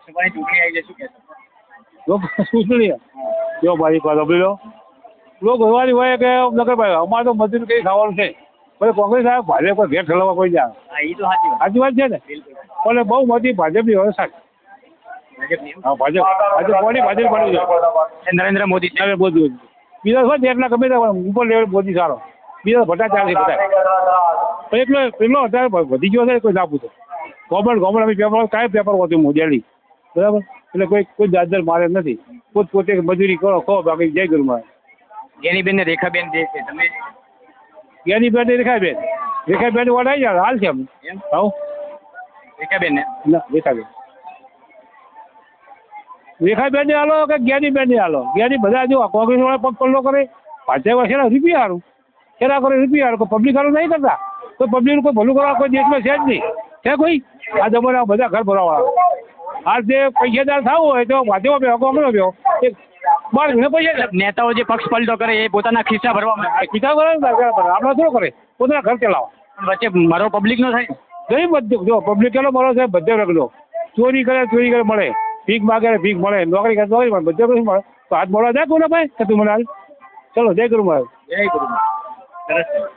લોકસભાની ચૂંટણી આવી છે, શું કહેશો? ચૂંટણી જો ભાઈ બબલી લો લોકો ભરવાની હોય કે નગર ભાઈ અમારે તો મજૂરી કઈ ખાવાનું છે પછી કોંગ્રેસ આવે ભાજપ કોઈ ભેટ ઠલવવા કોઈ જાય હા, એ તો સાચી વાત. સાચી વાત છે ને બિલકુલ. એટલે બહુ મોટી ભાજપની વ્યવસ્થા છે. ભાજપની એવું? હા ભાજપ કોની ભાજપ બની છે નરેન્દ્ર મોદી છે. નરેન્દ્ર મોદી બીજા શું જેટલા ગમે તે ઉપર લેવલ મોદી સારો બીજા ભ્રષ્ટાચાર છે બધા એટલો અત્યારે વધી ગયો છે કોઈ ના પૂછે ગવર્મેન્ટ અમે પેપર કાંઈ પેપર હોતું મોદી બરાબર એટલે કોઈ દાદર મારે નથી પોતે મજૂરી કરો ખો બાકી જય ગુરુ મારે ગેનીબેન ને રેખાબેન જે છે તમે જ્ઞાનીબેન રેખાબેન વોટ આવી જાય હાલ છે એમ એમ હા રેખાબેન ને ના રેખાબેન ને હાલો કે જ્ઞાનીબેન ને હાલો જ્ઞાની બધા જો કોંગ્રેસ વાળા પગ પલ્લો કરે ભાજપ છે ને રૂપિયા હારું કેના કરે રૂપિયા હારું પબ્લિક હારું નહીં કરતા કોઈ પબ્લિક કોઈ ભલું કરવા કોઈ દેશમાં છે જ નહીં છે કોઈ આ જમાના બધા ઘર ભરવાવાળા આ જે પૈસાદાર થવું હોય તો ભાજપ બેહો કોંગ્રેસ બેહો એક બાર ઘણા પૈસા નેતાઓ જે પક્ષ પલટો કરે એ પોતાના ખિસ્સા ભરવા માંગે. પિતા કરે ને આપણે શું કરે પોતાના ઘર ચલાવો વચ્ચે મારો પબ્લિક નો થાય. નહીં બધું જો પબ્લિક કેટલો મળે છે બધે રગડો ચોરી કરે મળે ભીખ માગે ભીખ મળે નોકરી કરે નોકરી મળે બધે કશું મળે તો હાથ મળવા જાય કોને ભાઈ કે તું મને હાલ ચલો જય ગુરુ મારે જય ગુરુ. સરસ.